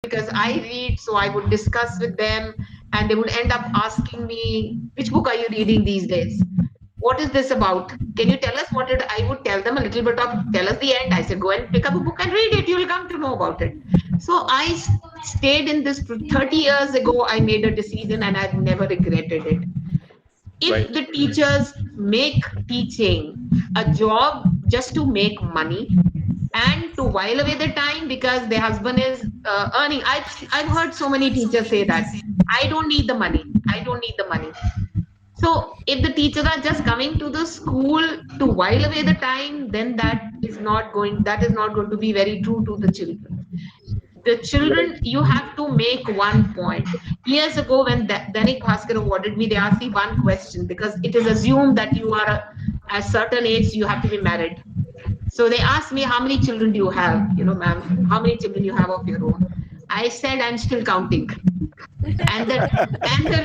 because I read, so I would discuss with them, and they would end up asking me, "Which book are you reading these days? What is this about? Can you tell us what it?" I would tell them a little bit of, tell us the end. I said, "Go and pick up a book and read it. You'll come to know about it." So stayed in this for 30 years ago. I made a decision, and I've never regretted it. If Right. the teachers make teaching a job just to make money and to while away the time because their husband is earning, I've heard so many teachers say that I don't need the money. I don't need the money. So if the teachers are just coming to the school to while away the time, then that is not going to be very true to the children. The Right. children, you have to make one point. Years ago, when Danik Bhaskar awarded me, they asked me one question because it is assumed that you are a certain age, you have to be married. So they asked me, "How many children do you have? Ma'am, how many children you have of your own?" I said, "I'm still counting." And the and the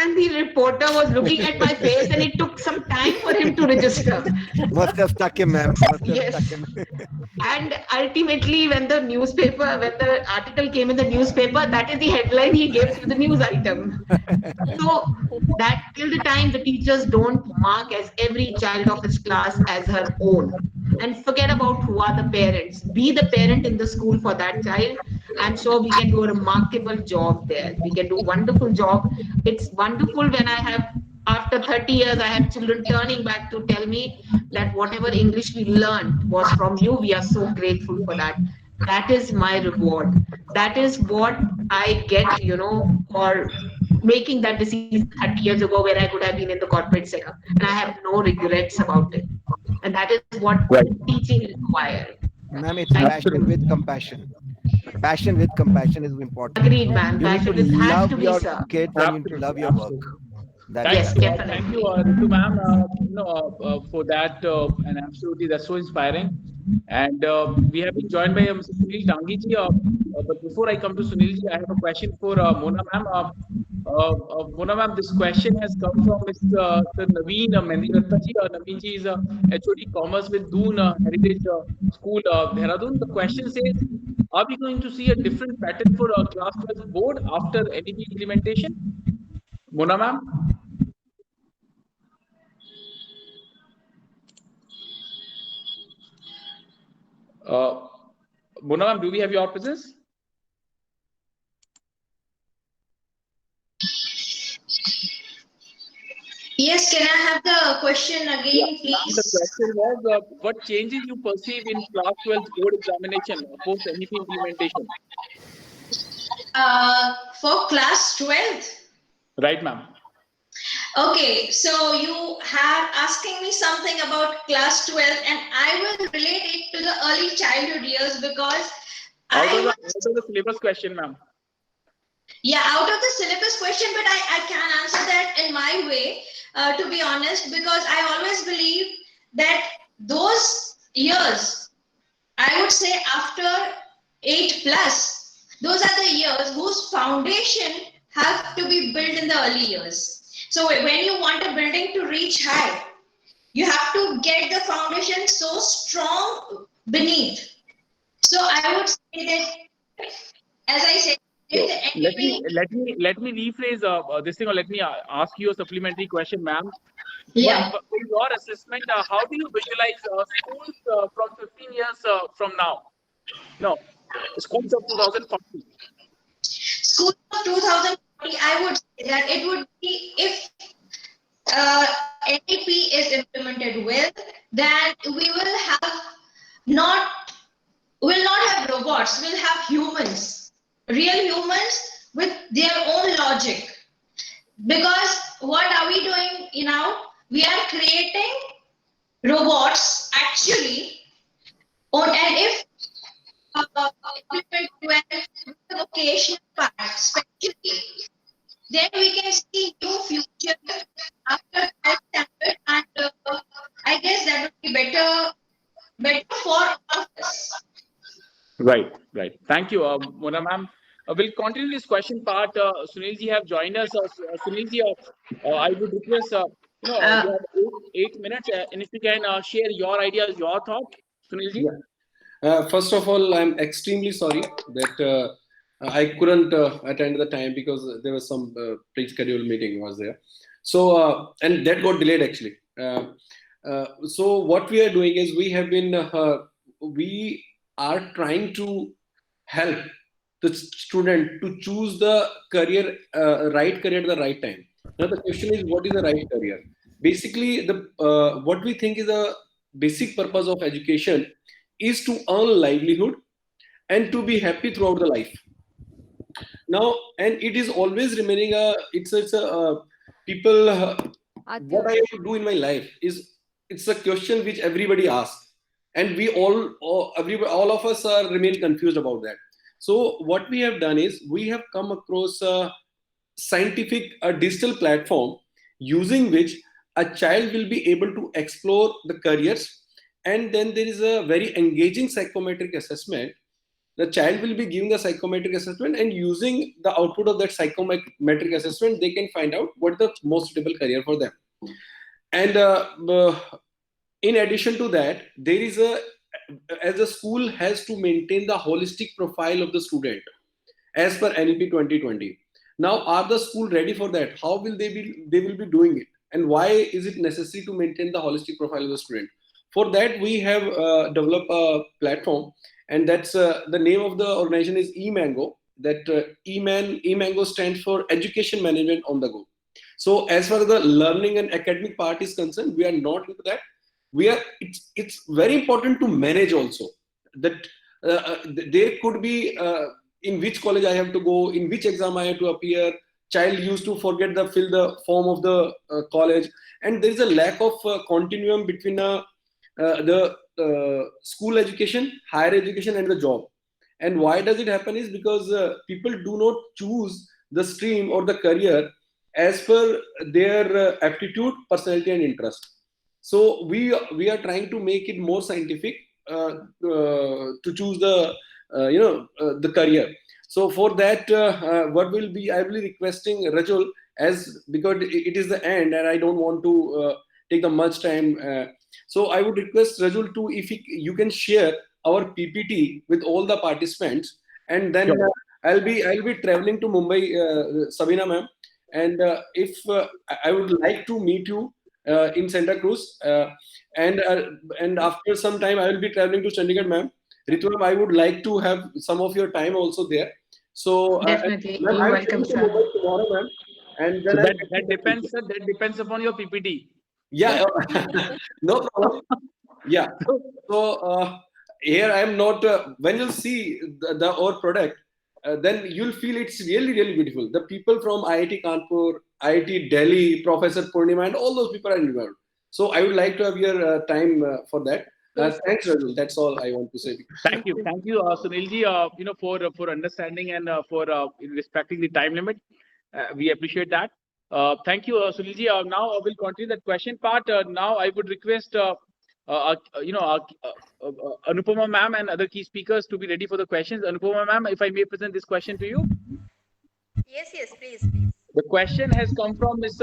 and the reporter was looking at my face, and it took some time for him to register. Must have stuck him, ma'am. Must have stuck Yes. him. And ultimately, when the article came in the newspaper, that is the headline he gave to the news item. So that till the time the teachers don't mark as every child of his class as her own, and forget about who are the parents. Be the parent in the school for that child. I'm sure we can do a remarkable job there. We can do wonderful job. It's wonderful when I have after 30 years, I have children turning back to tell me that whatever English we learned was from you. We are so grateful for that. That is my reward. That is what I get, for making that decision 30 years ago when I could have been in the corporate sector. And I have no regrets about it. And that is what Right. teaching requires. Ma'am, it's Thank passion Absolutely. with compassion. Passion with compassion is important. Agreed, man. You need to Passion is has to love be, your sir. kids and you need to Absolutely. love your work. Absolutely. That's Thank Yes, you. that's Thank you, definitely. Ritu ma'am. For that, and absolutely, that's so inspiring. And we have been joined by Mr. Sunil Tangi ji. But before I come to Sunil ji, I have a question for Mona ma'am. Mona ma'am, this question has come from Mr. Naveen Mendiratna ji. Naveen ji is HOD Commerce with Doon Heritage School, Dehradun. The question says, are we going to see a different pattern for class 12 board after NEP implementation? Mona ma'am? Uh, Mona ma'am, do we have your presence? Yes, can I have the question Yeah, again, ma'am, the please? question was what changes you perceive in class 12 board examination post NEP implementation? For class 12th. Right, ma'am. Okay, so you have asking me something about class 12 and I will relate it to the early childhood years because Out I of the was, out of the syllabus question, ma'am. yeah, out of the syllabus question, but I can answer that in my way, to be honest, because I always believe that those years, I would say after 8 plus, those are the years whose foundation have to be built in the early years. So when you want a building to reach high, you have to get the foundation so strong beneath. So I would say that, as I said, if So the let me NEP, let me let me rephrase this thing, or let me ask you a supplementary question, ma'am. yeah, In your assessment, how do you visualize schools from 15 years from now? No, schools of 2040. school of 2040, I would say that it would be if NEP is implemented well, then we not will not have robots, we'll have humans, real humans with their own logic. Because what are we doing now? We are creating robots actually, and if implement well with the vocational part, especially, then we can see new future after that standard, and I guess that would be better for all of us. Right, right. Thank you, Mona ma'am. We'll continue this question part. Sunil ji have joined us. Sunil ji, I would request, you Uh, have 8 minutes, and if you can share your ideas, your thought, Sunil ji. Yeah. First of all, I'm extremely sorry that I couldn't attend the time because there was some pre-scheduled meeting was there. So and that got delayed actually. So what we are doing is we are trying to help the student to choose the career, right career at the right time. Now the question is, what is the right career? Basically, the what we think is the basic purpose of education is to earn livelihood and to be happy throughout the life. Now, and it is always remaining a it's a people what I have to do in my life is, it's a question which everybody asks, and we all of us are remain confused about that. So what we have done is we have come across a scientific, a digital platform using which a child will be able to explore the careers, and then there is a very engaging psychometric assessment. The child will be giving the psychometric assessment, and using the output of that psychometric assessment they can find out what the most suitable career for them. And in addition to that, there is a, as a school has to maintain the holistic profile of the student as per NEP 2020. Now, are the school ready for that? How will they will be doing it, and why is it necessary to maintain the holistic profile of the student? For that, we have developed a platform, and that's the name of the organization is eMango. That eMango stands for Education Management on the Go. So as far as the learning and academic part is concerned, we are not into that. We are. It's very important to manage also. That there could be in which college I have to go, in which exam I have to appear. Child used to forget the fill the form of the college, and there is a lack of continuum between the school education, higher education, and the job. And why does it happen is because people do not choose the stream or the career as per their aptitude, personality, and interest. So we are trying to make it more scientific to choose the the career. So for that, what will be I will be requesting Rajul, as because it is the end and I don't want to take the much time. So I would request Rajul to, if you can share our PPT with all the participants, and then Sure. I'll be traveling to Mumbai, Sabina ma'am, and if I would like to meet you in Santa Cruz, and after some time I will be traveling to Chandigarh, ma'am. Ritu ma'am, I would like to have some of your time also there. So Definitely. ma'am, You're I'm welcome, coming to sir. Mumbai tomorrow, ma'am, and So then that depends, sir. That depends upon your PPT. yeah, no problem. Yeah. So here I am not. When you'll see the our product, then you'll feel it's really really beautiful. The people from IIT Kanpur, IIT Delhi, Professor Purnima, and all those people are involved. So I would like to have your time for that. Thanks, Rajul. That's all I want to say. Thank you, Sunilji. For understanding and for respecting the time limit. We appreciate that. Thank you, Sunilji. Now we'll continue that question part. Now I would request, Anupama ma'am and other key speakers to be ready for the questions. Anupama ma'am, if I may present this question to you. Yes, yes, please, please. The question has come from Ms.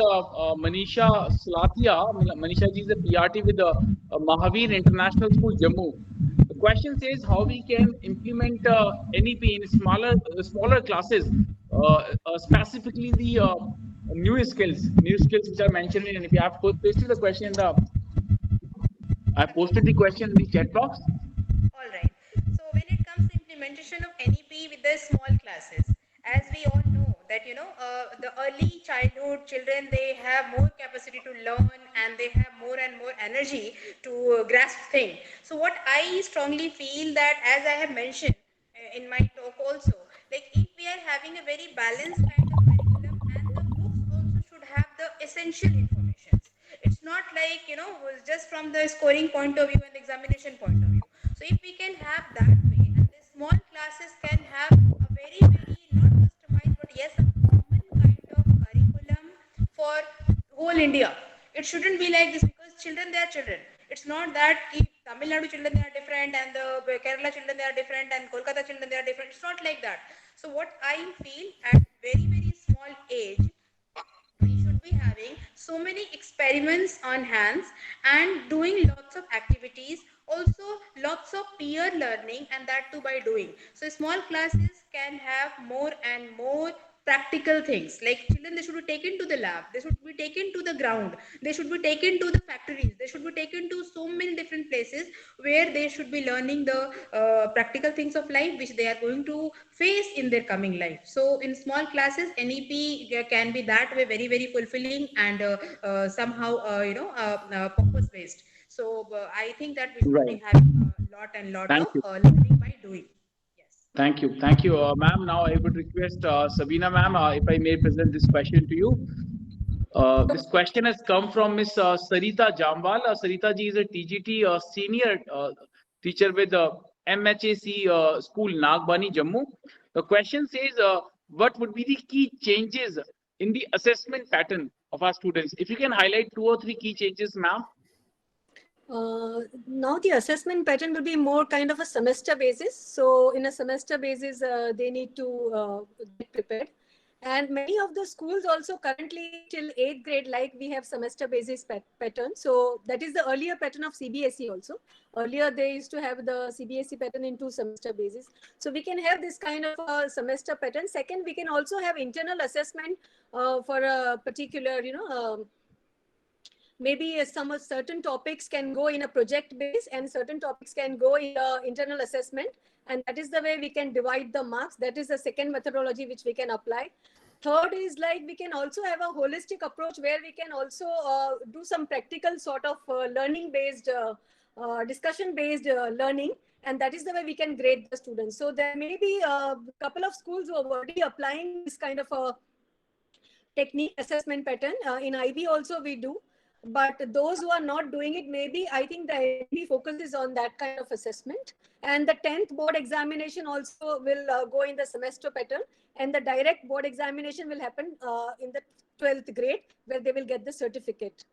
Manisha Slatia. Manisha ji is a PRT with the Mahavir International School, Jammu. The question says how we can implement NEP in smaller classes, specifically the new skills which are mentioned in NEP. I've posted the question in the chat box. All right. So when it comes to implementation of NEP with the small classes, as we all know that the early childhood children, they have more capacity to learn and they have more and more energy to grasp things. So what I strongly feel that, as I have mentioned in my talk also, like if we are having a very balanced kind of curriculum, and the books also should have the essential information. It's not like just from the scoring point of view and the examination point of view. So if we can have that way, and the small classes can have a very very not customized but yes a common kind of curriculum for whole India. It shouldn't be like this, because children, they are children. It's not that if Tamil Nadu children, they are different, and the Kerala children, they are different, and Kolkata children, they are different. It's not like that. So what I feel, at very very small age, we should be having so many experiments on hands and doing lots of activities, also lots of peer learning, and that too by doing. So small classes can have more and more practical things. Like children, they should be taken to the lab, they should be taken to the ground, they should be taken to the factories, they should be taken to so many different places where they should be learning the practical things of life which they are going to face in their coming life. So in small classes, NEP can be that way very, very fulfilling and somehow purpose based. So I think that we should be Right. having a lot and lot Thank of you. learning by doing. Yes. Thank you. Thank you, ma'am. Now I would request Sabina, ma'am, if I may present this question to you. This question has come from Miss Sarita Jamwal. Sarita ji is a TGT senior teacher with MHAC school, Nagbani, Jammu. The question says, what would be the key changes in the assessment pattern of our students? If you can highlight 2 or 3 key changes, ma'am. Now the assessment pattern will be more kind of a semester basis. So in a semester basis, they need to get prepared. And many of the schools also currently till 8th grade, like we have semester basis pattern. So that is the earlier pattern of CBSE also. Earlier they used to have the CBSE pattern in 2 semester basis. So we can have this kind of a semester pattern. Second, we can also have internal assessment for a particular, maybe some certain topics can go in a project base and certain topics can go in internal assessment. And that is the way we can divide the marks. That is the second methodology which we can apply. Third is like we can also have a holistic approach where we can also do some practical sort of learning based, discussion based learning. And that is the way we can grade the students. So there may be a couple of schools who are already applying this kind of a technique assessment pattern. In IB also we do. But those who are not doing it, maybe I think the IB focuses on that kind of assessment. And the 10th board examination also will go in the semester pattern. And the direct board examination will happen in the 12th grade, where they will get the certificate.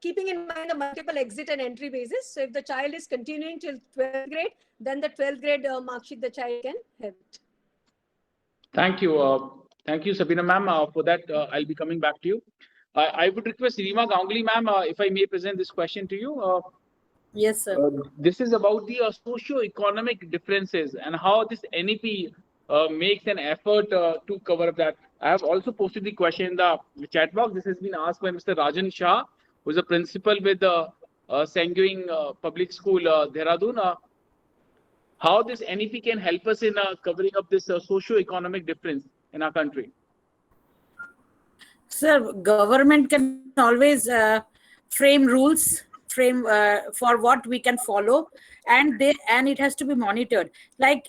Keeping in mind the multiple exit and entry basis. So if the child is continuing till 12th grade, then the 12th grade mark sheet the child can have it. Thank you. Thank you, Sabina ma'am. For that, I'll be coming back to you. I would request Reema Ganguly ma'am, if I may present this question to you. Yes, sir. This is about the socio-economic differences and how this NEP makes an effort to cover up that. I have also posted the question in the chat box. This has been asked by Mr. Rajan Shah, who is a principal with Sanguine Public School, Dehradun. How this NEP can help us in covering up this socio-economic difference in our country? Sir, government can always frame rules, for what we can follow, and it has to be monitored. Like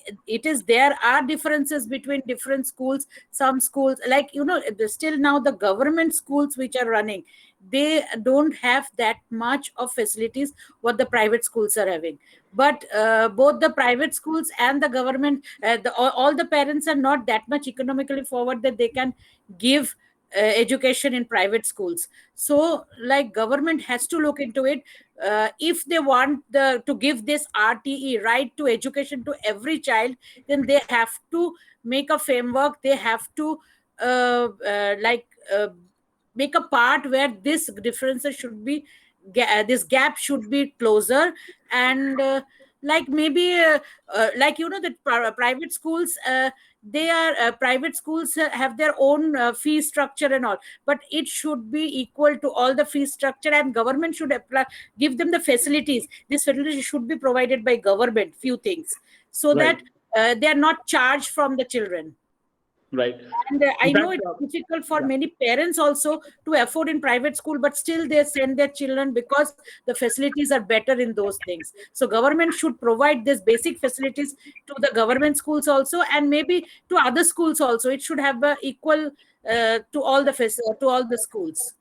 there are differences between different schools. Some schools, like still now the government schools which are running, they don't have that much of facilities what the private schools are having. But both the private schools and the government, all the parents are not that much economically forward that they can give education in private schools. So like government has to look into it. If they want to give this RTE, right to education, to every child, then they have to make a framework. They have to make a part where this differences should be, this gap should be closer. And the private schools, they are private schools have their own fee structure and all, but it should be equal to all the fee structure, and government should give them the facilities. These facilities should be provided by government, few things, so Right. that they are not charged from the children. Right. And I know it's difficult for many parents also to afford in private school, but still they send their children because the facilities are better in those things. So government should provide these basic facilities to the government schools also, and maybe to other schools also. It should have equal to all the schools.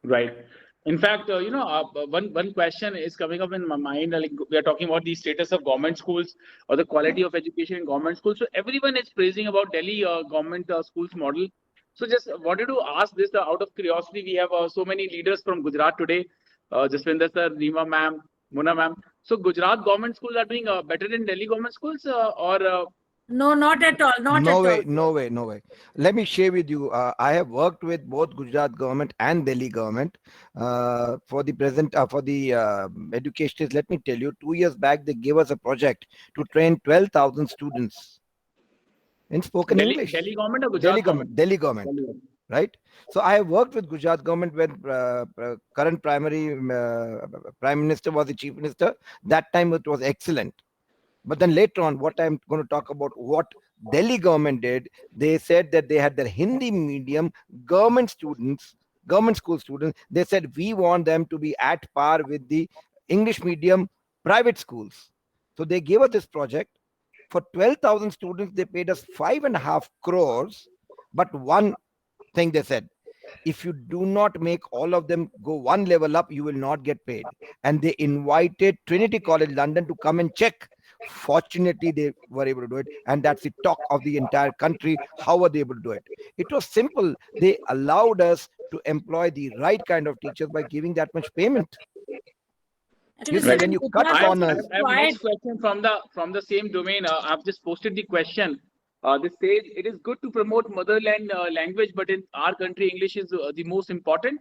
Right. In fact, one question is coming up in my mind. Like we are talking about the status of government schools or the quality of education in government schools. So everyone is praising about Delhi government schools model. So just wanted to ask this out of curiosity. We have so many leaders from Gujarat today. Jaswinder sir, Reema ma'am, Mona ma'am. So Gujarat government schools are doing better than Delhi government schools or? No, not at all. No way. Let me share with you. I have worked with both Gujarat government and Delhi government for the educationists. Let me tell you, 2 years back, they gave us a project to train 12,000 students. in spoken English. Delhi government or Gujarat Delhi government. Delhi government. Right. So I have worked with Gujarat government when current prime minister was the chief minister. That time it was excellent. But then later on, what I'm going to talk about, what Delhi government did, they said that they had their Hindi medium government students, government school students. They said we want them to be at par with the English medium private schools. So they gave us this project. For 12,000 students, they paid us 5.5 crores. But one thing they said, if you do not make all of them go one level up, you will not get paid. And they invited Trinity College London to come and check. Fortunately, they were able to do it. And that's the talk of the entire country. How were they able to do it? It was simple. They allowed us to employ the right kind of teachers by giving that much payment. Actually, You see, when you cut I corners, have next question from the same domain. I've just posted the question. This says it is good to promote motherland language, but in our country, English is the most important.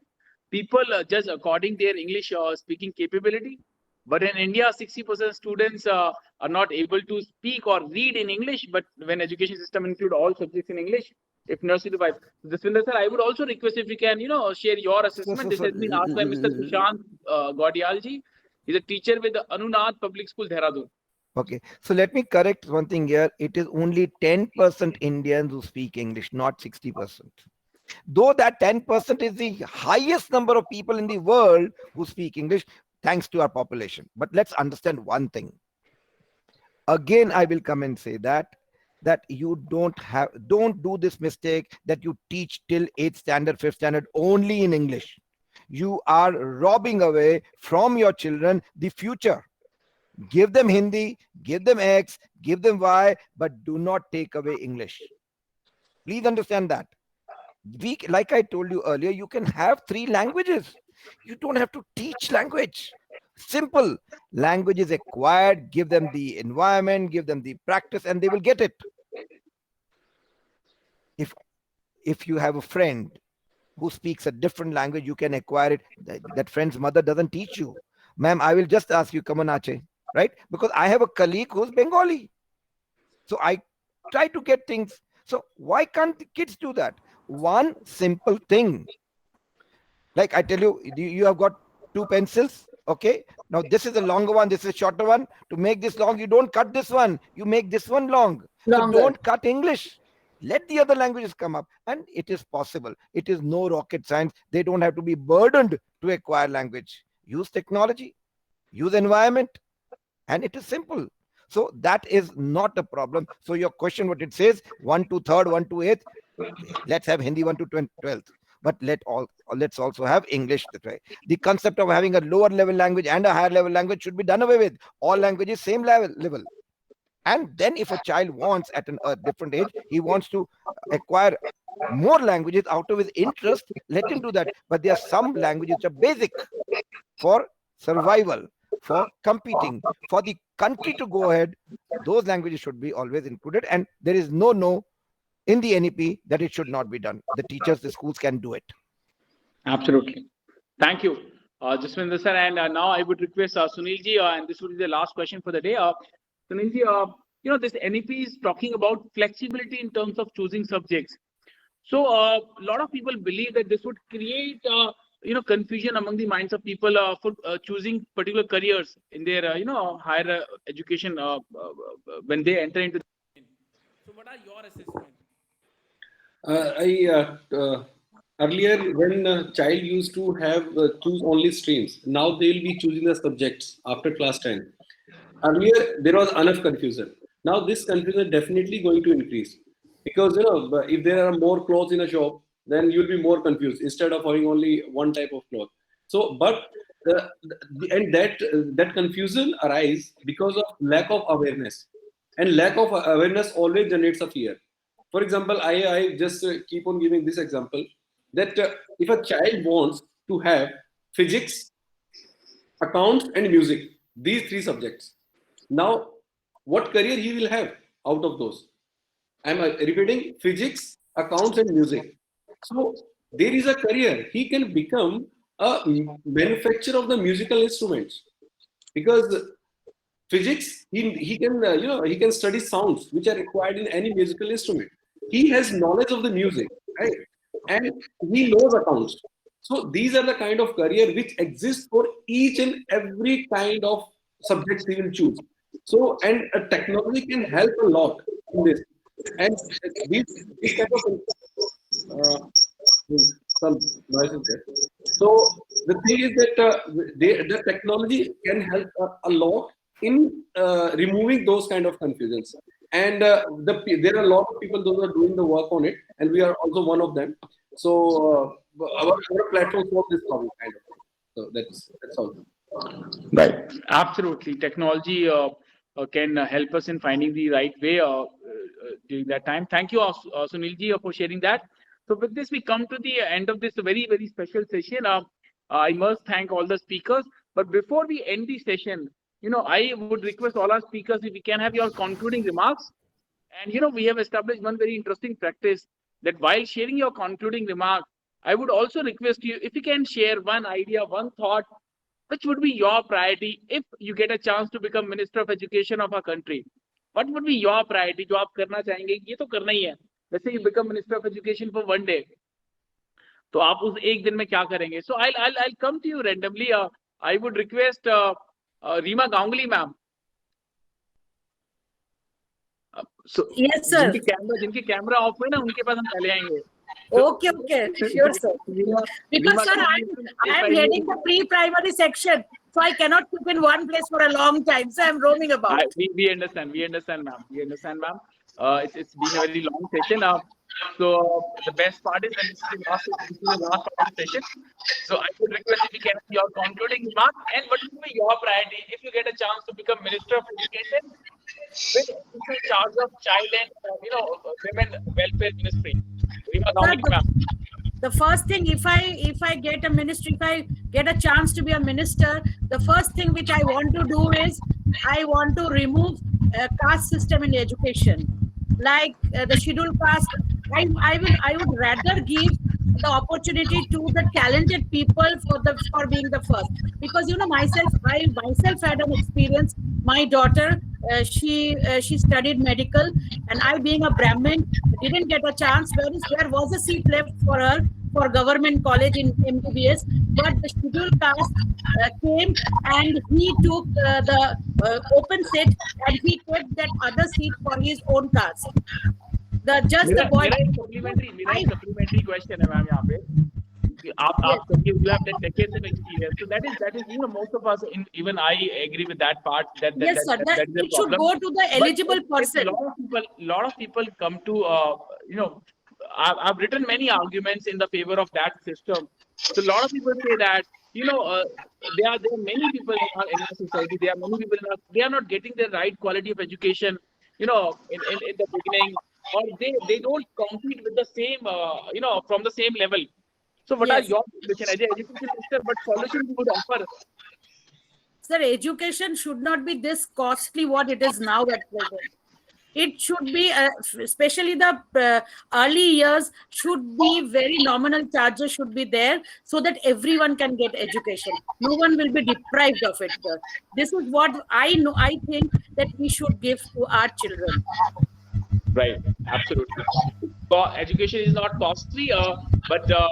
People judge according their English speaking capability. But in India, 60% students are not able to speak or read in English. But when education system include all subjects in English, if nursery to 5, Jaswinder sir, I would also request if you can, share your assessment. This has been asked by Mr. Sushant Gaudialji. He's a teacher with the Anunath Public School, Dehradun. okay, so let me correct one thing here. It is only 10% Indians who speak English, not 60%. Though that 10% is the highest number of people in the world who speak English, thanks to our population. But let's understand one thing. Again, I will come and say that you don't do this mistake that you teach till 8th standard, 5th standard only in English. You are robbing away from your children the future. Give them Hindi, give them X, give them Y, but do not take away English. Please understand that. Like I told you earlier, you can have 3 languages. You don't have to teach language. Simple. Language is acquired. Give them the environment, give them the practice, and they will get it. If you have a friend who speaks a different language, you can acquire it. That friend's mother doesn't teach you. Ma'am, I will just ask you, Kamanache, right? Because I have a colleague who's Bengali. So I try to get things. So why can't the kids do that? One simple thing. Like I tell you, you have got 2 pencils. Okay. Now this is a longer one. This is a shorter one. To make this long, you don't cut this one. You make this one long. So don't cut English. Let the other languages come up, and it is possible. It is no rocket science. They don't have to be burdened to acquire language. Use technology, use environment, and it is simple. So that is not a problem. So your question, what it says, 1 to 3rd, 1 to 8th, let's have Hindi 1 to 12th. But let's also have English. The concept of having a lower level language and a higher level language should be done away with. All languages same level. And then if a child wants at a different age, he wants to acquire more languages out of his interest, let him do that. But there are some languages which are basic for survival, for competing, for the country to go ahead. Those languages should be always included. And there is no in the NEP that it should not be done. The teachers, the schools can do it. Absolutely. Thank you, Jaswinder sir. And now I would request Sunilji, and this would be the last question for the day. Sunilji, this NEP is talking about flexibility in terms of choosing subjects. So a lot of people believe that this would create, confusion among the minds of people for choosing particular careers in their, higher education when they enter into. So what are your assessments? Earlier, when a child used to have choose only streams, now they will be choosing the subjects after class 10. Earlier, there was enough confusion. Now this confusion is definitely going to increase, because if there are more clothes in a shop, then you'll be more confused instead of having only one type of cloth. So, but that confusion arises because of lack of awareness, and lack of awareness always generates a fear. For example, I just keep on giving this example that if a child wants to have physics, accounts, and music, these 3 subjects, now what career he will have out of those? I'm repeating: physics, accounts, and music. So there is a career. He can become a manufacturer of the musical instruments, because physics, he can he can study sounds which are required in any musical instrument. He has knowledge of the music, right? And he knows accounts. So these are the kind of career which exists for each and every kind of subjects he will choose. So, and technology can help a lot in this. And these kind of some noises there. So the thing is that the technology can help a lot in removing those kind of confusions. And there are a lot of people those are doing the work on it, and we are also one of them. So our platform solves this problem kind of. So that's all. Right. Absolutely. Technology can help us in finding the right way during that time. Thank you, Sunilji, for sharing that. So with this, we come to the end of this very, very special session. I must thank all the speakers. But before we end the session, I would request all our speakers if we can have your concluding remarks. And, we have established one very interesting practice that while sharing your concluding remarks, I would also request you if you can share one idea, one thought, which would be your priority if you get a chance to become Minister of Education of our country. What would be your priority? जो आप करना चाहेंगे ये तो करना ही है. Let's say you become Minister of Education for one day. तो आप उस एक दिन में क्या करेंगे? So I'll come to you randomly. I would request Reema Ganguly ma'am. So Yes, sir. जिनकी कैमरा ऑफ है ना उनके पास हम पहले आएंगे. Okay, sure, sir. Because, sir, I am heading the pre-primary section, so I cannot keep in one place for a long time. So I'm roaming about. We understand, ma'am. It's been a very long session. So the best part is that this is the last part of the session. So I would request if you can have your concluding remarks and what will be your priority if you get a chance to become Minister of Education with in charge of child and women welfare ministry. The first thing, if I get a ministry, if I get a chance to be a minister, the first thing which I want to do is I want to remove caste system in education, like the scheduled caste. I would rather give the opportunity to the talented people for being the first, because I myself had an experience. My daughter, she studied medical, and I, being a Brahmin, didn't get a chance. There was a seat left for her for government college in MBBS, but the scheduled caste came and he took the open seat and he kept that other seat for his own caste. The boy. Supplementary question है ma'am यहाँ पे. You have that decades of experience. So that is most of us, even I agree with that part. Yes, sir. That it should go to the eligible person. A lot of people come to I've written many arguments in the favor of that system. So a lot of people say that there are many people in our society. There are many people they are not getting the right quality of education. In the beginning, or they don't compete with the same from the same level. So what are your solutions as an education minister? What solutions you would offer? Sir, education should not be this costly what it is now at present. It should be, especially the early years, should be very nominal charges should be there so that everyone can get education. No one will be deprived of it, sir. This is what I know. I think that we should give to our children. Right, absolutely. Education is not costly, but the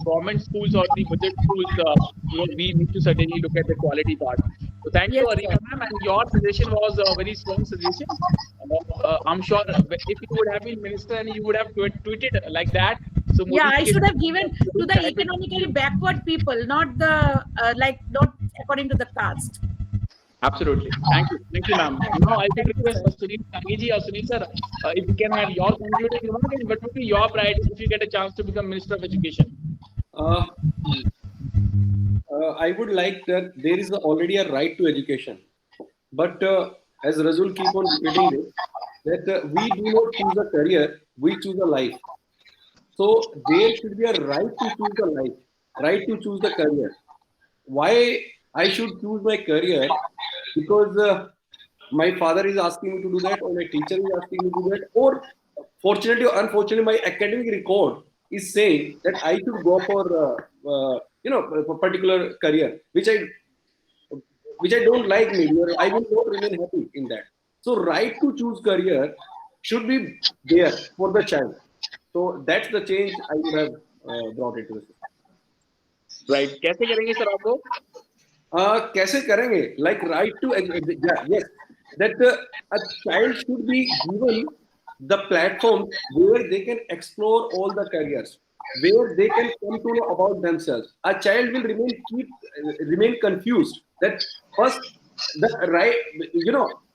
government schools or the budget schools, we need to certainly look at the quality part. So thank you, Arima ma'am, and your suggestion was a very strong suggestion. I'm sure if you would have been minister and you would have tweeted like that. So yeah, I should have given to the economically backward people, not the not according to the caste. Absolutely. Thank you, ma'am. Now I will request Sunil Tangi or Sunil sir, if you can have your concluding remark and what would be your priority if you get a chance to become Minister of Education? I would like that there is already a right to education, but as Rajul keep on repeating it, that we do not choose a career, we choose a life. So there should be a right to choose a life, right to choose the career. Why I should choose my career? Because my father is asking me to do that, or my teacher is asking me to do that, or fortunately or unfortunately, my academic record is saying that I should go for a particular career, which I which I don't like, maybe, or I will not remain happy in that. So right to choose career should be there for the child. So that's the change I would have brought into the system. Right. कैसे करेंगे sir आप लोग? कैसे करेंगे? Like right to yes, that a child should be given the platform where they can explore all the careers, where they can come to know about themselves. A child will remain confused. That first, the right,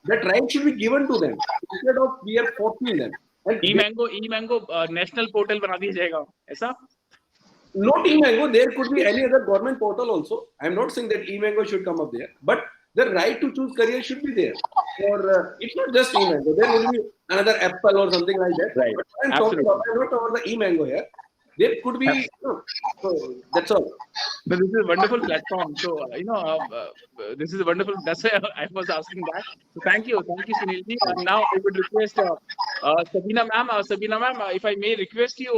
that right should be given to them instead of we are forcing them. And e-mango national portal बना दिया जाएगा ऐसा? Not e-mango, there could be any other government portal also. I'm not saying that e-mango should come up there, but the right to choose career should be there. Or it's not just e-mango. There will be another Apple or something like that. Right. But I'm not talking about the e-mango here. There could be. So that's all. But this is a wonderful platform. So this is a wonderful. That's why I was asking that. So thank you, Sunilji. Now I would request Sabina ma'am. If I may request you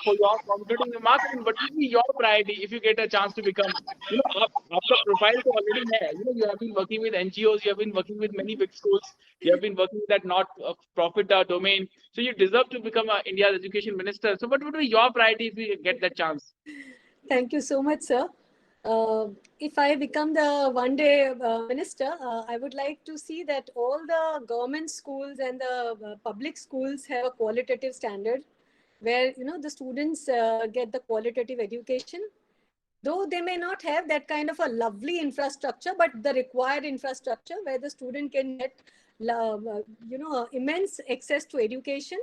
for your concluding remarks, what will be your priority if you get a chance to become? आपका profile तो already है. You have been working with NGOs. You have been working with many big schools. You have been working with that not-profit domain. So you deserve to become India's education minister. So what would be your priority if you get that chance? Thank you so much, sir. If I become the one-day minister, I would like to see that all the government schools and the public schools have a qualitative standard where, the students get the qualitative education. Though they may not have that kind of a lovely infrastructure, but the required infrastructure where the student can get, immense access to education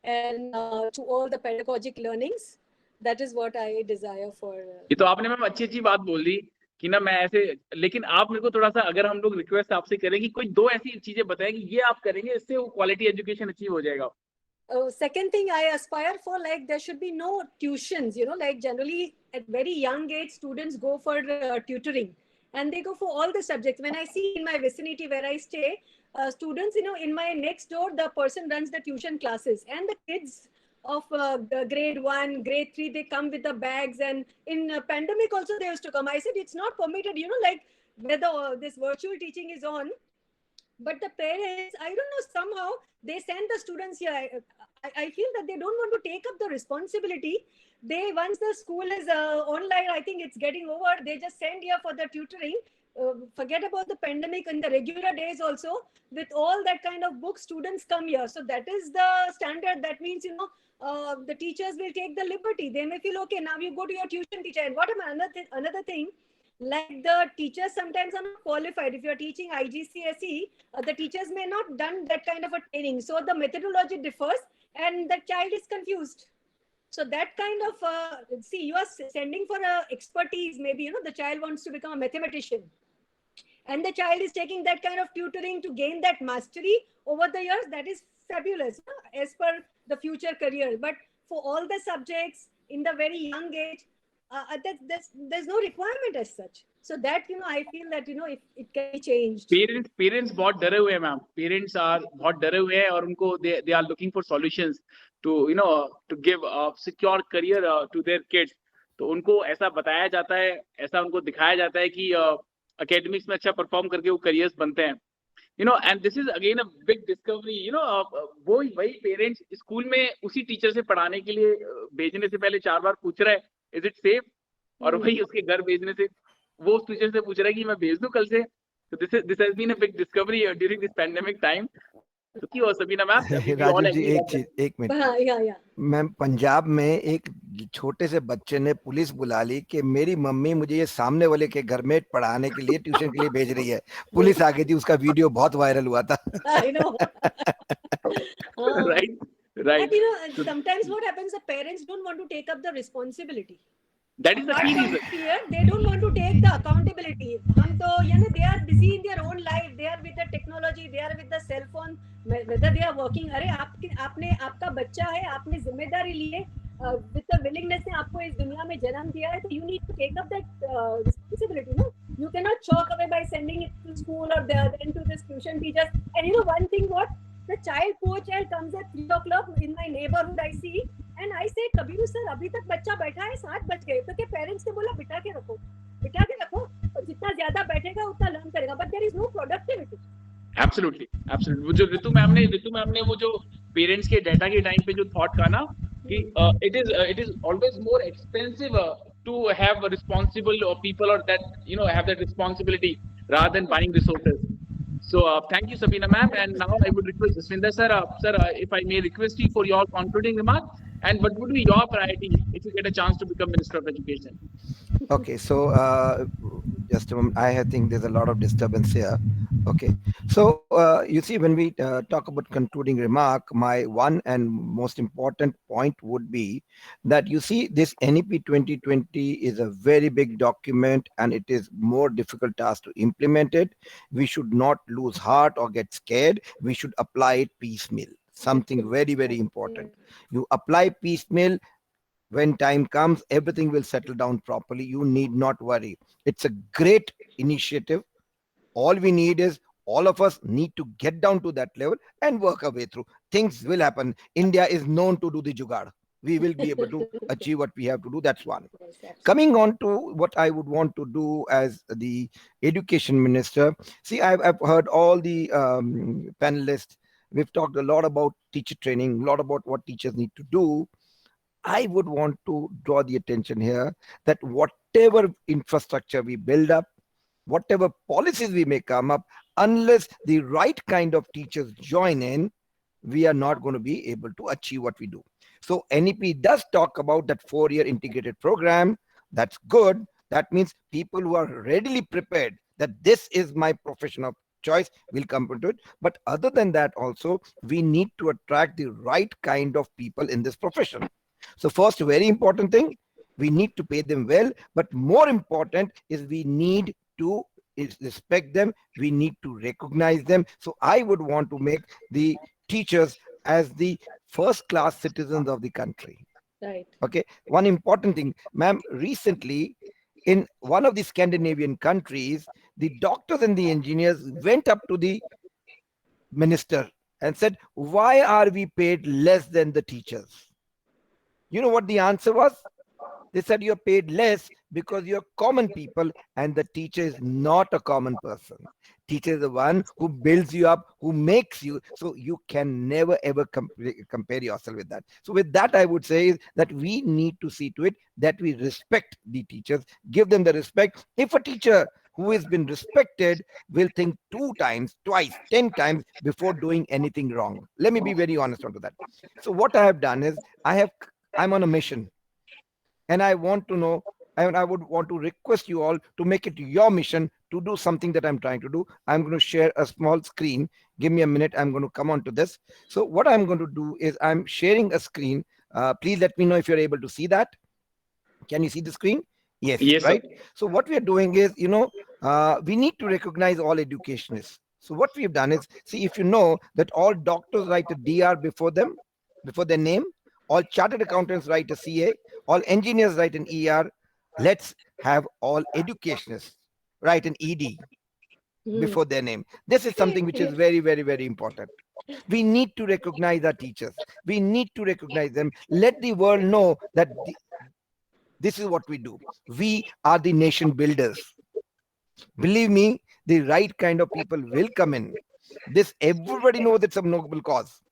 and to all the pedagogic learnings. That is what I desire for. ये तो आपने ma'am अच्छी बात बोल दी कि ना मैं ऐसे, लेकिन आप मेरे को थोड़ा सा, अगर हम लोग रिक्वेस्ट आपसे करें कि कोई दो ऐसी चीजें बताएं कि ये आप करेंगे इससे वो क्वालिटी एजुकेशन अचीव हो जाएगा. Second thing I aspire for, like there should be no tuitions, like generally at very young age students go for tutoring and they go for all the subjects. When I see in my vicinity where I stay, students, in my next door, the person runs the tuition classes and the kids of grade 1, grade 3, they come with the bags, and in pandemic also they used to come. I said it's not permitted, like whether this virtual teaching is on, but the parents, I don't know, somehow they send the students here. I feel that they don't want to take up the responsibility. Once the school is online, I think it's getting over, they just send here for the tutoring. Forget about the pandemic. In the regular days also, with all that kind of books, students come here. So that is the standard. That means, the teachers will take the liberty. They may feel, okay, now you go to your tuition teacher. And what about another thing, like the teachers sometimes are not qualified. If you're teaching IGCSE, the teachers may not done that kind of a training. So the methodology differs and the child is confused. So that kind of, you are sending for expertise. Maybe, the child wants to become a mathematician. And the child is taking that kind of tutoring to gain that mastery over the years. That is fabulous as per the future career. But for all the subjects in the very young age, there's no requirement as such. So that, I feel that, if it can be changed. Parents बहुत डरे हुए हैं ma'am. Parents are बहुत डरे हुए हैं और उनको they are looking for solutions to to give a secure career to their kids. तो उनको ऐसा बताया जाता है, ऐसा उनको दिखाया जाता है कि academics में अच्छा perform करके वो careers बनते हैं. And this is again a big discovery. वही parents स्कूल में उसी टीचर से पढ़ाने के लिए भेजने से पहले 4 बार पूछ रहा है is it safe, और वही उसके घर भेजने से वो उस टीचर से पूछ रहा है कि मैं भेज दूं कल से. So this has been a big discovery during this pandemic time. तो क्यों सबीना मैम? राजू जी एक मिनट मैम, पंजाब में एक छोटे से बच्चे ने पुलिस बुला ली कि मेरी मम्मी मुझे ये सामने वाले के घर में पढ़ाने के लिए ट्यूशन के लिए भेज रही है. पुलिस आ गई थी, उसका वीडियो बहुत वायरल हुआ था. Right. But sometimes what happens, the parents don't want to take up the responsibility. That is the key reason. They don't want to take the accountability. They are busy in their own life. They are with the technology. They are with the cell phone. Whether they are working, आपका बच्चा है, आपने जिम्मेदारी ली है, with the willingness ने आपको इस दुनिया में जन्म दिया है, तो you need to take up that responsibility. You cannot chalk away by sending it to school or then to this tuition teachers. And one thing, the poor child comes at 3 o'clock in my neighborhood. I see. And I say, Kabiru sir, अभी तक बच्चा बैठा है, 7 बज गए. तो क्या parents ने बोला बिठा के रखो. जितना ज्यादा बैठेगा उतना लर्न करेगा, but there is no productivity. Absolutely, absolutely. वो जो ऋतु मैम ने वो जो पेरेंट्स के डाटा के टाइम पे जो थॉट का ना कि it is always more expensive to have a responsible people or that have that responsibility rather than buying resources. So thank you, Sabina ma'am, and now I would request Jaswinder sir, if I may request you for your concluding remarks, and what would be your priority if you get a chance to become Minister of Education? Okay, so just a moment. I think there's a lot of disturbance here. Okay, so you see, when we talk about concluding remark, my one and most important point would be that you see this NEP 2020 is a very big document and it is more difficult task to implement it. We should not lose heart or get scared. We should apply it piecemeal. Something very, very important. You apply piecemeal. When time comes, everything will settle down properly. You need not worry. It's a great initiative. All we need is all of us need to get down to that level and work our way through. Things will happen. India is known to do the jugaad. We will be able to achieve what we have to do. That's one. Coming on to what I would want to do as the education minister. See, I've heard all the panelists. We've talked a lot about teacher training, a lot about what teachers need to do. I would want to draw the attention here that whatever infrastructure we build up, whatever policies we may come up, unless the right kind of teachers join in, we are not going to be able to achieve what we do. So NEP does talk about that 4-year integrated program. That's good. That means people who are readily prepared that this is my profession of choice will come into it. But other than that also, we need to attract the right kind of people in this profession. So first, very important thing, we need to pay them well, but more important is we need to respect them. We need to recognize them. So I would want to make the teachers as the first class citizens of the country. Right. Okay. One important thing, ma'am, recently in one of the Scandinavian countries, the doctors and the engineers went up to the minister and said, why are we paid less than the teachers? You know what the answer was? They said you're paid less because you're common people and the teacher is not a common person. Teacher is the one who builds you up, who makes you, so you can never ever compare yourself with that. So with that, I would say is that we need to see to it that we respect the teachers, give them the respect. If a teacher who has been respected will think 2 times, twice, 10 times before doing anything wrong. Let me be very honest onto that. So what I have done is I'm on a mission and I want to know, and I would want to request you all to make it your mission to do something that I'm trying to do. I'm going to share a small screen. Give me a minute. I'm going to come on to this. So what I'm going to do is I'm sharing a screen. Please let me know if you're able to see that. Can you see the screen? Yes, Yes, right? sir. So what we are doing is, we need to recognize all educationists. So what we've done is, see, if you know that all doctors write a DR before them, before their name, all chartered accountants write a CA, all engineers write an ER. Let's have all educationists write an ED before their name. This is something which is very, very, very important. We need to recognize our teachers. We need to recognize them. Let the world know that this is what we do. We are the nation builders. Believe me, the right kind of people will come in. This, everybody knows it's a noble cause.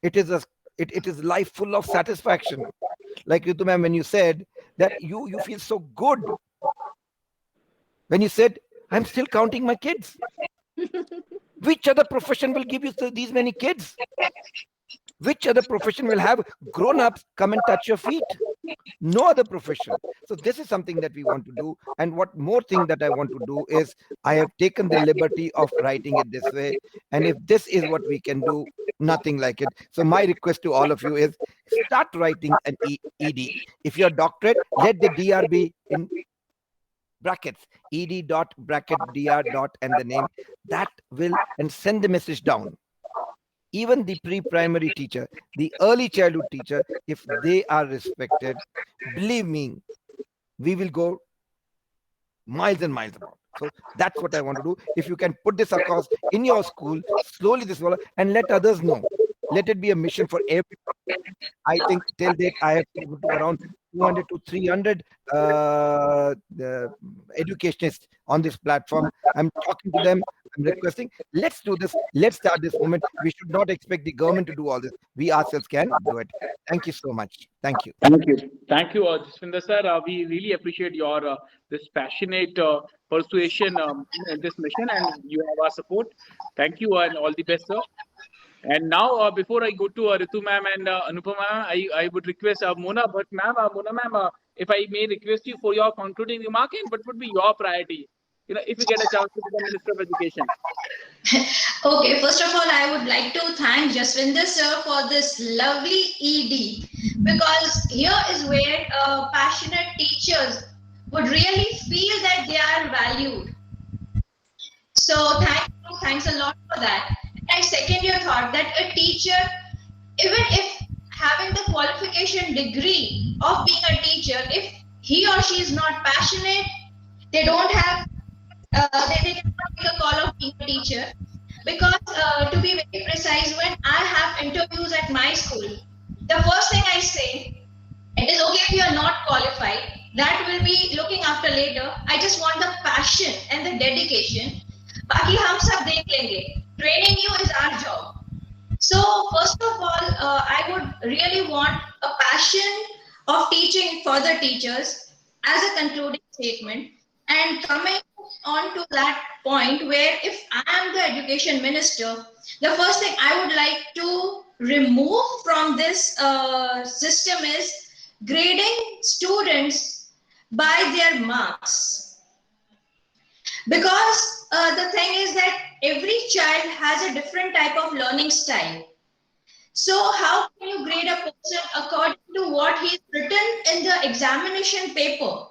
It is life full of satisfaction. Like Ritu ma'am, when you said that you feel so good. When you said, I'm still counting my kids. Which other profession will give you these many kids? Which other profession will have grown-ups come and touch your feet? No other profession. So this is something that we want to do. And what more thing that I want to do is I have taken the liberty of writing it this way. And if this is what we can do, nothing like it. So my request to all of you is start writing an ED. If you're a doctorate, let the DR be in brackets, ed dot bracket dr dot and the name. That will, and send the message down. Even the pre-primary teacher, the early childhood teacher, if they are respected, believe me, we will go miles and miles about. So that's what I want to do. If you can put this across in your school, slowly this will, and let others know. Let it be a mission for everyone. I think till date I have spoken to around 200 to 300 the educationists on this platform. I'm talking to them. I'm requesting, let's do this. Let's start this movement. We should not expect the government to do all this. We ourselves can do it. Thank you so much. Thank you. Thank you, Jaswinder sir. We really appreciate your this passionate persuasion in this mission, and you have our support. Thank you, and all the best, sir. And now, before I go to Ritu ma'am and Anupama ma'am, I would request Mona Bhatt ma'am, if I may request you for your concluding remark, and what would be your priority? You know, if you get a chance to become Minister of Education. Okay, first of all, I would like to thank Jaswinder sir for this lovely ED, because here is where passionate teachers would really feel that they are valued. So thanks a lot for that. I second your thought that a teacher, even if having the qualification degree of being a teacher, if he or she is not passionate, they don't have, they cannot take a call of being a teacher. Because to be very precise, when I have interviews at my school, the first thing I say, it is okay if you are not qualified, that will be looking after later. I just want the passion and the dedication. Baki hum sab dekh lenge. Training you is our job. So first of all, I would really want a passion of teaching for the teachers as a concluding statement. And coming on to that point where if I am the education minister, the first thing I would like to remove from this system is grading students by their marks. Because the thing is that every child has a different type of learning style. So how can you grade a person according to what he's written in the examination paper?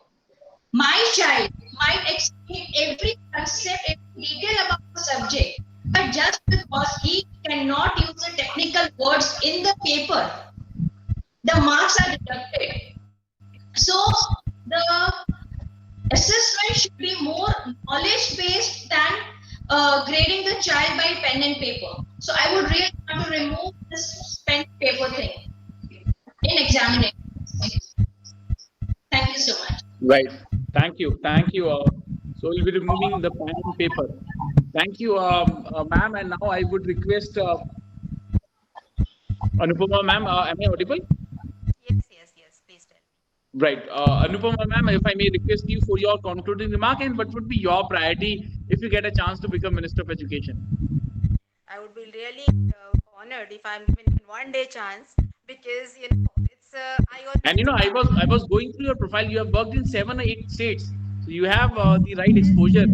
My child might explain every concept, every detail about the subject, but just because he cannot use the technical words in the paper, the marks are deducted. So the assessment should be more knowledge-based than grading the child by pen and paper. So I would really want to remove this pen paper thing in examination. Thank you so much. Right. Thank you. So we'll be removing the pen and paper. Thank you, ma'am. And now I would request Anupama ma'am. Am I audible? Yes. Please tell me. Right. Anupama ma'am, if I may request you for your concluding remark, and what would be your priority if you get a chance to become Minister of Education? I would be really honored if I'm given even one day chance, because it's I always And I was going through your profile. You have worked in 7 or 8 states, so you have the right exposure.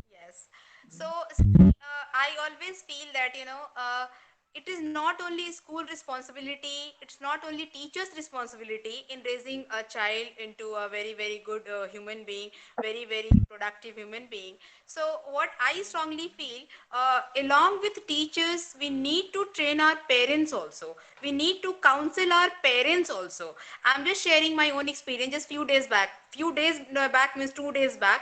Yes. So I always feel that it is not only school responsibility, it's not only teachers' responsibility in raising a child into a very, very good human being, very, very productive human being. So what I strongly feel, along with teachers, we need to train our parents also. We need to counsel our parents also. I'm just sharing my own experience just few days back means 2 days back.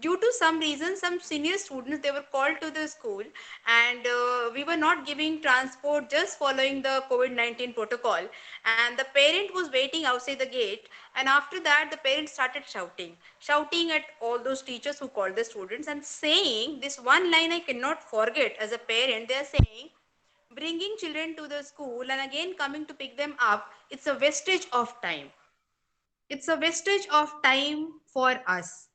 Due to some reason, some senior students, they were called to the school, and we were not giving transport, just following the COVID-19 protocol, and the parent was waiting outside the gate, and after that the parent started shouting at all those teachers who called the students, and saying this one line I cannot forget. As a parent, they are saying, bringing children to the school and again coming to pick them up, it's a wastage of time. It's a wastage of time for us.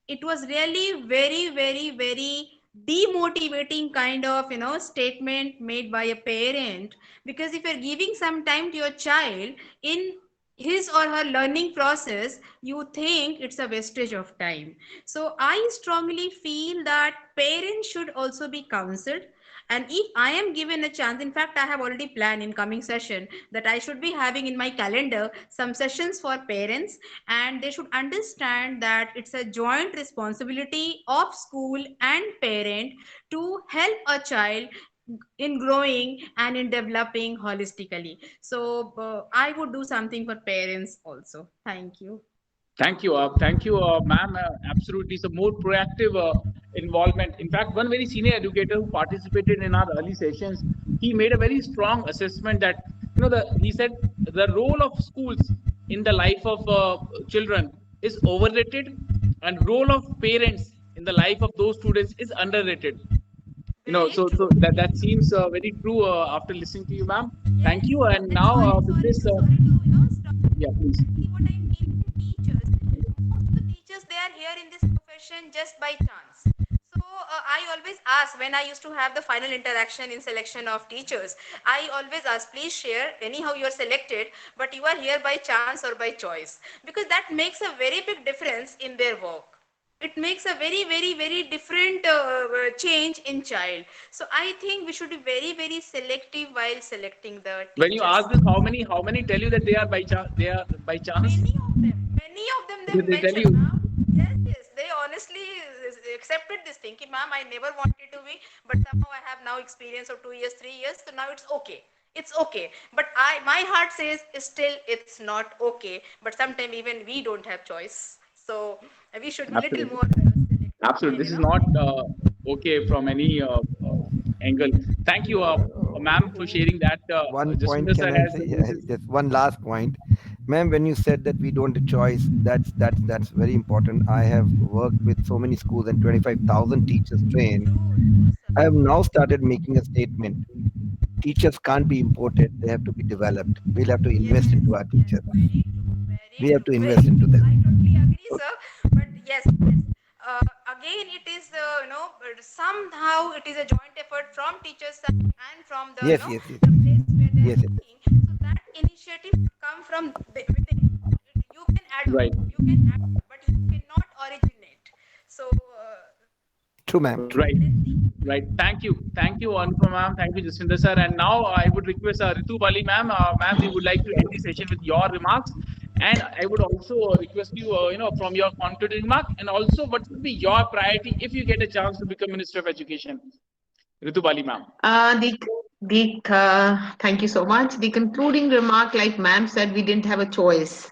It was really very, very, very demotivating kind of statement made by a parent, because if you're giving some time to your child in his or her learning process, you think it's a wastage of time. So I strongly feel that parents should also be counseled. And if I am given a chance, in fact, I have already planned in coming session that I should be having in my calendar some sessions for parents, and they should understand that it's a joint responsibility of school and parent to help a child in growing and in developing holistically. So I would do something for parents also. Thank you. Thank you, ma'am. Absolutely, so more proactive involvement. In fact, one very senior educator who participated in our early sessions, he made a very strong assessment that, he said the role of schools in the life of children is overrated, and role of parents in the life of those students is underrated. So that seems very true after listening to you, ma'am. Thank you. And now with this, yeah, please. What I feel in teachers, most of the teachers, they are here in this profession just by chance. So I always ask, when I used to have the final interaction in selection of teachers, I always ask, please share, anyhow you are selected, but you are here by chance or by choice, because that makes a very big difference in their work. It makes a very, very, very different change in child. So I think we should be very, very selective while selecting the teachers. When you ask this, how many tell you that they are by chance? They are by chance. Many of them, they They tell mention, you. ma'am, yes, they honestly accepted this thing. Ki, ma'am, I never wanted to be, but somehow I have now experience of 2 years, 3 years, so now it's okay. It's okay. But my heart says still it's not okay. But sometimes even we don't have choice. So we should be little more selective. Absolutely. This is not okay from any angle. Thank you, ma'am, for sharing that. One point Jaswinder can sir I has say? Yeah, just one last point. Ma'am, when you said that we don't have choice, that's very important. I have worked with so many schools and 25,000 teachers trained. I have now started making a statement. Teachers can't be imported, they have to be developed. We'll have to invest into our teachers. We have to invest into them. I totally agree, sir. But yes, again, it is somehow it is a joint effort from teachers side and from the Yes, the yes, place yes. where they are Yes, yes. working. So that initiative should come from within. You can add on, Right. but you cannot originate. So True, ma'am. True. Right. Thank you, Anupama ma'am. Thank you, Jaswinder sir. And now I would request Ritu Bali ma'am. Ma'am, we would like to end the session with your remarks. And I would also request you, from your concluding remark, and also what would be your priority if you get a chance to become Minister of Education. Ritu Bali ma'am. Thank you so much. The concluding remark, like ma'am said, we didn't have a choice.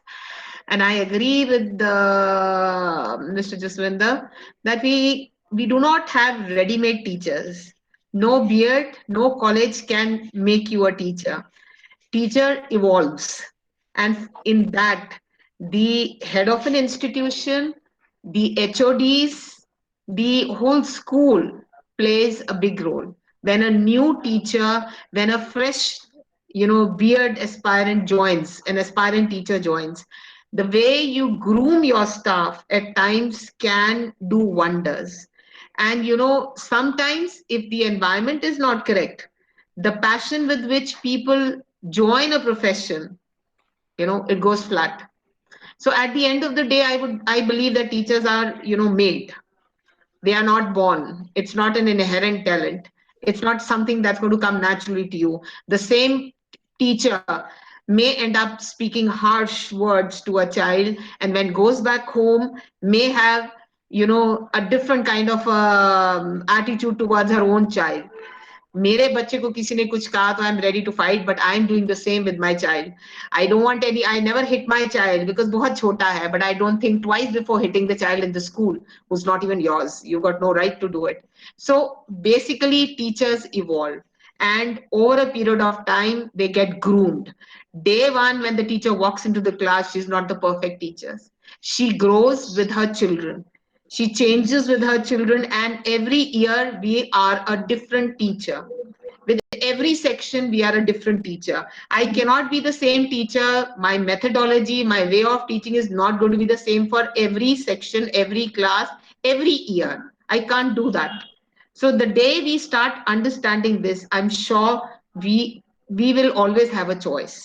And I agree with Mr. Jaswinder that we do not have ready-made teachers. No beard, no college can make you a teacher. Teacher evolves. And in that, the head of an institution, the HODs, the whole school plays a big role. When a new teacher, when a fresh, beard aspirant joins, an aspirant teacher joins, the way you groom your staff at times can do wonders. And sometimes if the environment is not correct, the passion with which people join a profession, it goes flat. So at the end of the day, I believe that teachers are made. They are not born. It's not an inherent talent. It's not something that's going to come naturally to you. The same teacher may end up speaking harsh words to a child, and when goes back home may have a different kind of attitude towards her own child. मेरे बच्चे को किसी ने कुछ कहा तो I am ready to fight but I am doing the same with my child I don't want any I never hit my child because बहुत छोटा है but I don't think twice before hitting the child in the school who's not even yours. You got no right to do it. So basically teachers evolve, and over a period of time they get groomed. Day one, when the teacher walks into the class, she's not the perfect teacher. She grows with her children. She changes with her children, and every year we are a different teacher. With every section, we are a different teacher. I cannot be the same teacher. My methodology, my way of teaching is not going to be the same for every section, every class, every year. I can't do that. So the day we start understanding this, I'm sure we will always have a choice,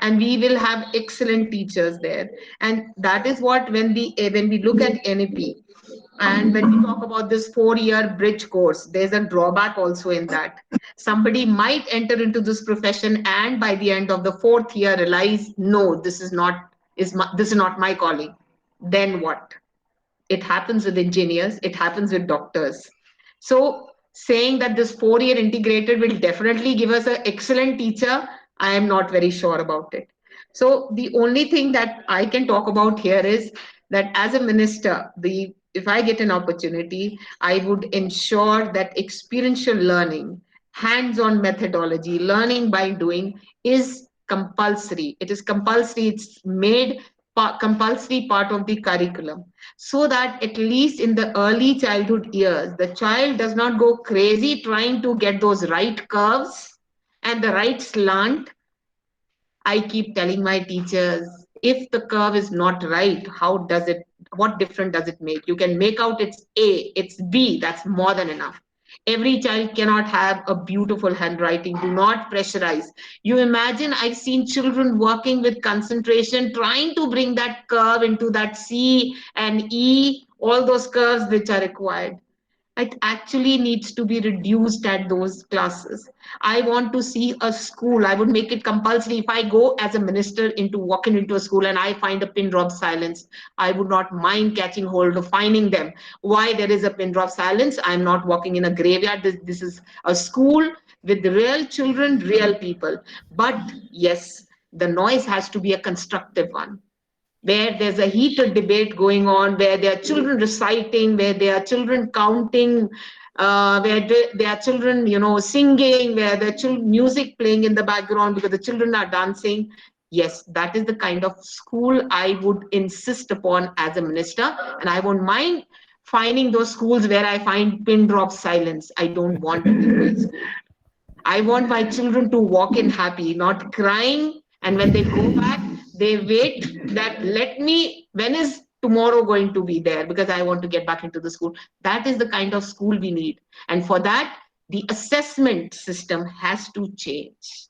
and we will have excellent teachers there. And that is what, when we look at NEP, and when we talk about this 4-year bridge course, there's a drawback also in that. Somebody might enter into this profession and by the end of the 4th year realize, no, this is not my calling. Then what? It happens with engineers, it happens with doctors. So saying that this 4-year integrated will definitely give us an excellent teacher, I am not very sure about it. So the only thing that I can talk about here is that as a minister, if I get an opportunity, I would ensure that experiential learning hands-on methodology, learning by doing is compulsory. It is compulsory. It's made compulsory part of the curriculum, so that at least in the early childhood years, the child does not go crazy trying to get those right curves and the right slant. I keep telling my teachers, if the curve is not right, what difference does it make? You can make out it's A, it's B, that's more than enough. Every child cannot have a beautiful handwriting. Do not pressurize. You imagine, I've seen children working with concentration, trying to bring that curve into that C and E, all those curves which are required. It actually needs to be reduced at those classes. I want to see a school. I would make it compulsory. If I go as a minister into walking into a school and I find a pin drop silence, I would not mind catching hold of finding them. Why there is a pin drop silence? I'm not walking in a graveyard. This is a school with real children, real people. But yes, the noise has to be a constructive one, where there's a heated debate going on, where there are children reciting, where there are children counting, where there are children, singing, where there are music playing in the background because the children are dancing. Yes, that is the kind of school I would insist upon as a minister, and I won't mind finding those schools where I find pin drop silence. I don't want to be in my school. I want my children to walk in happy, not crying. And when they go back, they wait that when is tomorrow going to be there? Because I want to get back into the school. That is the kind of school we need. And for that, the assessment system has to change.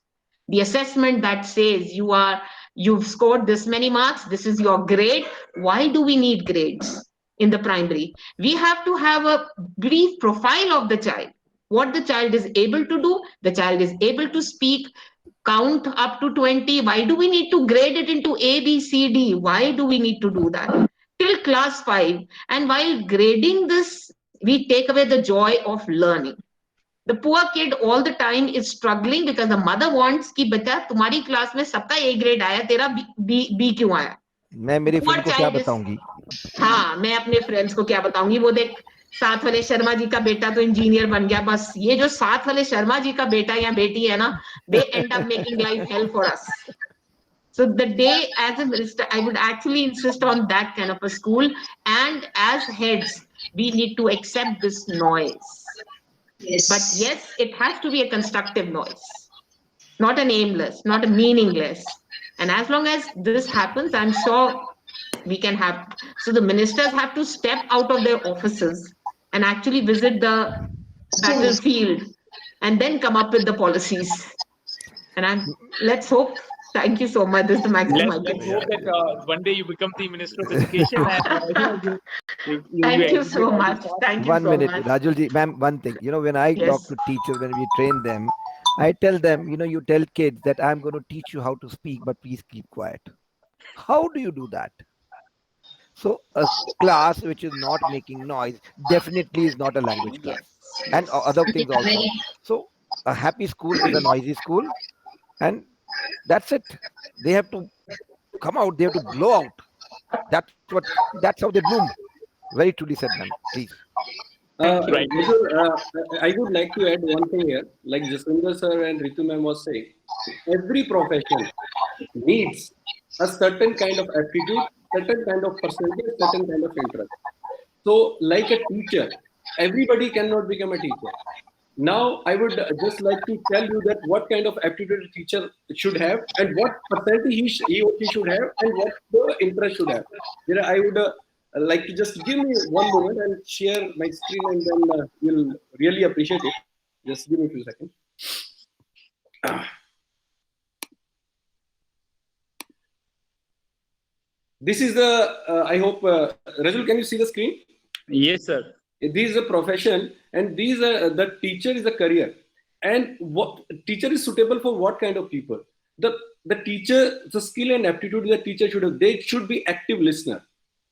The assessment that says you've scored this many marks, this is your grade. Why do we need grades in the primary? We have to have a brief profile of the child, what the child is able to do. The child is able to speak, count up to 20. Why do we need to grade it into A, B, C, D? Why do we need to do that? Till class 5. And while grading this, we take away the joy of learning. The poor kid all the time is struggling because the mother wants कि बच्चा तुम्हारी class में सबका A grade आया, तेरा B क्यों आया? मैं मेरी फ्रेंड को क्या बताऊंगी? हाँ, मैं अपने फ्रेंड्स को क्या बताऊंगी? वो देख, साथ वाले शर्मा जी का बेटा तो इंजीनियर बन गया. बस ये जो साथ वाले शर्मा जी का बेटा या बेटी है ना, they end up making life hell for us. So the day as a minister, I would actually insist on that kind of a school. And as heads, we need to accept this noise. Yes. But yes, it has to be a constructive noise, not an aimless, not a meaningless. And as long as this happens, I'm sure we can have. So the ministers have to step out of their offices and actually visit the battlefield and then come up with the policies. And let's hope. Thank you so much. This is the maximum I can Let's hope that one day you become the Minister of Education. And, thank you so much. Thank you 1 so minute, much. Rajulji, ma'am, one thing. When I Yes. talk to teachers, when we train them, I tell them, you tell kids that I'm going to teach you how to speak, but please keep quiet. How do you do that? So a class which is not making noise definitely is not a language class, and other things also. So a happy school is a noisy school, and that's it. They have to come out. They have to blow out. That's how they bloom. Very truly said, ma'am. Please. Right. I would like to add one thing here. Like Jaswinder sir and Ritu ma'am was saying, every profession needs a certain kind of aptitude, certain kind of personality, certain kind of interest. So, like a teacher, everybody cannot become a teacher. Now, I would just like to tell you that what kind of aptitude a teacher should have, and what personality he or she should have, and what the interest should have. I would like to just give me one moment and share my screen, and then you'll really appreciate it. Just give me a few seconds. This is the, I hope, Rajul, can you see the screen? Yes, sir. This is a profession, and these are the teacher is a career. And what teacher is suitable for what kind of people? The teacher, the skill and aptitude the teacher should have, they should be active listener.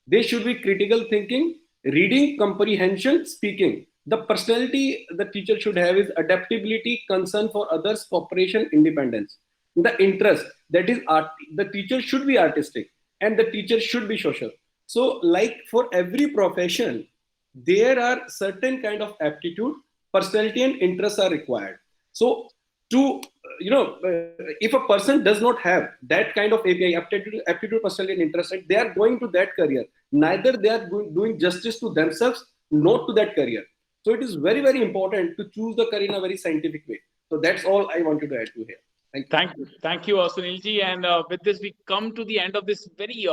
They should be critical thinking, reading, comprehension, speaking. The personality the teacher should have is adaptability, concern for others, cooperation, independence. The interest, that is art, the teacher should be artistic and the teacher should be social. So like for every profession, there are certain kind of aptitude, personality and interests are required. So to if a person does not have that kind of API, aptitude, personality, and interest, they are going to that career. Neither they are doing justice to themselves, not to that career. So it is very, very important to choose the career in a very scientific way. So that's all I wanted to add to here. Thank you, Sunilji. And with this, we come to the end of this very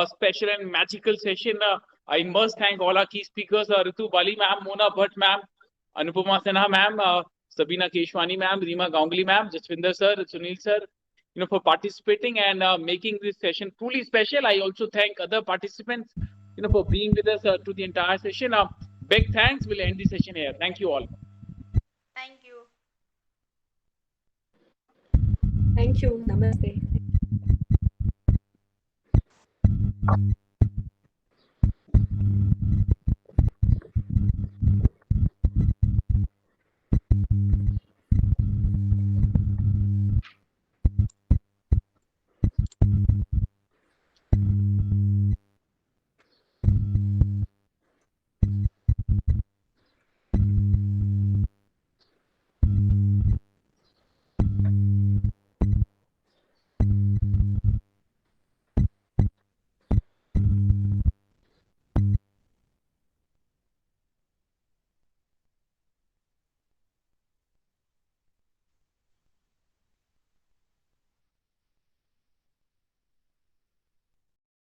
special and magical session. I must thank all our key speakers: Ritu Bali ma'am, Mona Bhatt ma'am, Anupama Sinha ma'am, Sabina Keshwani ma'am, Rima Ganguly ma'am, Jaswinder sir, Sunil sir, for participating and making this session truly special. I also thank other participants, for being with us to the entire session. Big thanks. We'll end the session here. Thank you all. Thank you. Thank you. Namaste.